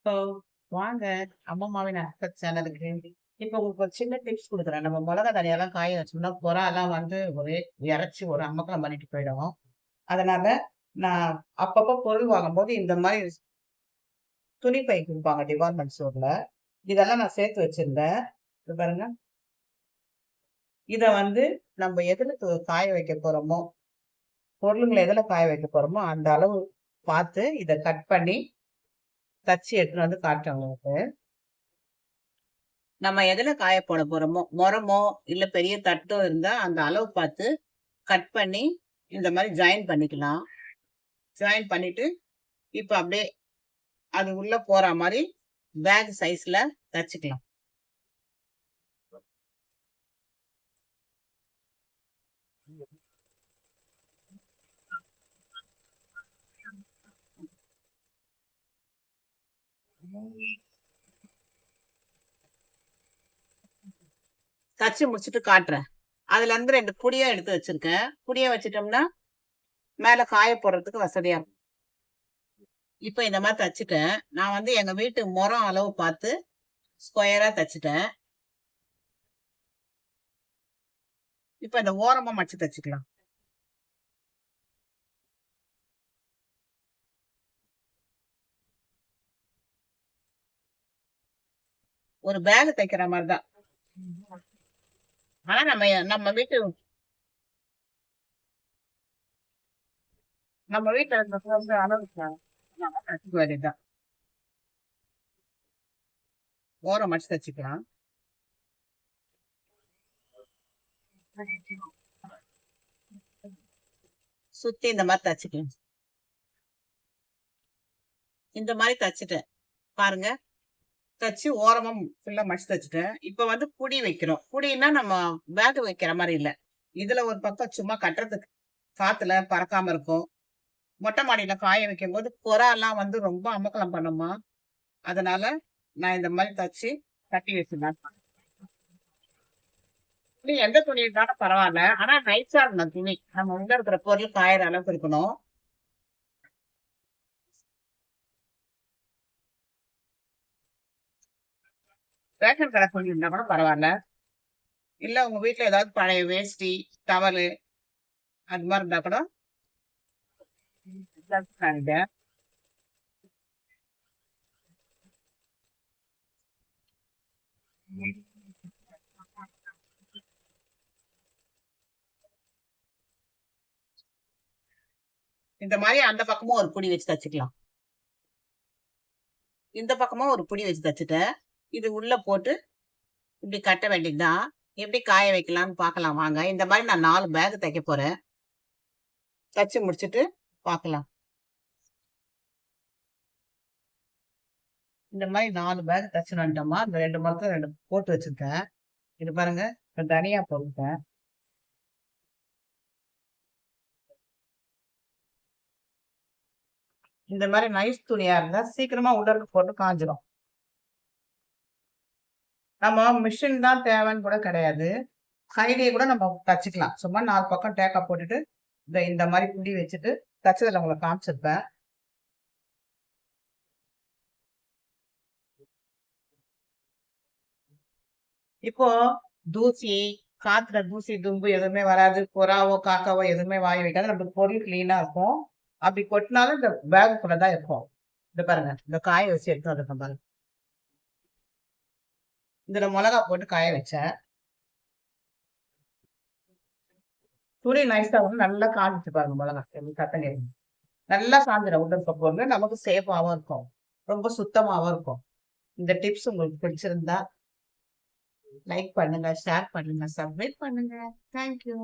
இப்போ வாங்க அம்மம்மாவின் அற்புத சேனலுக்கு. இப்போ உங்களுக்கு ஒரு சின்ன டிப்ஸ் குடுக்குறேன். நம்ம மொளகா தனியாலாம் காய வச்சோம்னா, புறாலாம் வந்து ஒரே இரைச்சி ஒரு அமர்க்களம் பண்ணிட்டு போயிடும். அதனால நான் அப்பப்போ பொருள் வாங்கும்போது இந்த மாரி துணி பை குடுப்பாங்க டிபார்ட்மெண்ட் ஸ்டோர்ல. இதெல்லாம் நான் சேர்த்து வச்சிருந்தேன். இது பாருங்க. இத வந்து நம்ம எதுல காய வைக்க போறோமோ, பொருளுங்கள எதுல காய வைக்க போறோமோ, அந்த அளவு பார்த்து இத கட் பண்ணி தச்சு எடுத்துட்டு வந்து காட்டுறேன் உங்களுக்கு. நம்ம எதுல காய போட போறோமோ, மொறமோ, இல்ல பெரிய தட்டோ இருந்தா அந்த அளவு பார்த்து கட் பண்ணி இந்த மாரி ஜாயின் பண்ணிக்கலாம். ஜாயின் பண்ணிட்டு, இப்ப அப்படியே அது உள்ள போற மாரி பேக் சைஸ்ல தச்சுக்கலாம். தச்சு முடிச்சுட்டு காட்டுறேன். அதுல இருந்து 2 புடியா எடுத்து வச்சிருக்கேன். புடியா வச்சுட்டோம்னா, மேல காய போடுறதுக்கு வசதியா இருக்கும். இப்ப இந்த மாரி தச்சுட்டேன். நான் வந்து எங்க வீட்டு மொறம் அளவு பார்த்து ஸ்கொயரா தச்சுட்டேன். இப்ப இந்த ஓரமா மடிச்சு தச்சுக்கலாம். ஒரு பேக் தைக்கிற மாரி தான். ஆனா நம்ம நம்ம வீட்டு நம்ம வீட்ல இருந்தது வந்து அளவுக்கு தச்சுக்க வேண்டியதுதான். ஓரம் மடிச்சு தச்சுக்கலாம். சுத்தி இந்த மாரி தச்சுக்கலாம். இந்த மாரி தச்சுட்டேன். பாருங்க. தச்சு ஓரமா ஃபுல்லா மடிச்சு தச்சுட்டேன். இப்ப வந்து புடி வைக்கிறோம். புடின்னா நம்ம பேக் வைக்கிற மாரி இல்ல. இதுல ஒரு பக்கம் சும்மா கட்டுறதுக்கு. காத்துல பறக்காம இருக்கும். மொட்டை மாடியில காய வைக்கும்போது புறாலாம் வந்து ரொம்ப அமர்க்களம் பண்ணுமா. அதனால நான் இந்த மாரி தச்சு கட்டி வச்சுருந்தேன். துணி எந்த துணி இருந்தாலும் பரவால்ல. ஆனா நைஸா இருக்கணும் துணி. நம்ம உள்ள இருக்கிற பொருள் காயிற அளவுக்கு இருக்கணும். ரேஷன் கடை துணி இருந்தா கூட பரவால்ல. இல்ல உங்க வீட்ல ஏதாவது பழைய வேஷ்டி, டவலு அது மாரி இருந்தா கூட தச்சுக்காங்க. இந்த மாரி அந்த பக்கமும் ஒரு புடி வச்சு தச்சுக்கலாம். இந்த பக்கமும் ஒரு புடி வச்சு தச்சுட்டேன். இது உள்ள போட்டு இப்படி கட்ட வேண்டியது தான். எப்படி காய வைக்கலாம்ன்னு பார்க்கலாம் வாங்க. இந்த மாரி நான் 4 பேக் தைக்க போறேன். தச்சு முடிச்சுட்டு பார்க்கலாம். இந்த மாரி 4 பேக் தச்சுன்னு வந்துட்டோமா, இந்த 2 மரத்துல 2 போட்டு வச்சிருக்கேன். இது பாருங்க. இப்ப தனியா போட்டுட்டேன். இந்த மாரி நைஸ் துணியா இருந்தா சீக்கிரமா உள்ள இருக்க போட்டு காய்ஞ்சிரும். நம்ம மிஷின் தான் தேவைன்னு கூட கிடையாது. கையிலேயே கூட நம்ம தச்சுக்கலாம். சும்மா 4 பக்கம் டேக்கா போட்டுட்டு, இந்த மாரி புடி வச்சுட்டு தச்சதுல உங்களுக்கு காமிச்சிருப்பேன். இப்போ தூசி, காத்துல தூசி, தும்பு எதுவுமே வராது. புறாவோ, காக்காவோ எதுவுமே வாய் வைக்காது. நம்மளுக்கு பொருள் கிளீனா இருக்கும். அப்படி கொட்டுனாலும் இந்த பேக்குக்குள்ள தான் இருக்கும். இந்த பாருங்க. இந்த காய வச்சு எடுத்துட்டு வந்திருக்கேன் பாருங்க. இதுல மொளகா போட்டு காய வச்சேன். துணி நைஸா வந்து நல்லா காஞ்சிச்சு பாருங்க மொளகா. எப்படி கட்டங்க. நல்லா காஞ்சிரும் உள்ள இருக்க பொருளு. நமக்கு சேஃபாவும் இருக்கும். ரொம்ப சுத்தமாவும் இருக்கும். இந்த டிப்ஸ் உங்களுக்கு பிடிச்சிருந்தா லைக் பண்ணுங்க, ஷேர் பண்ணுங்க, சப்ஸ்கிரைப் பண்ணுங்க. Thank you.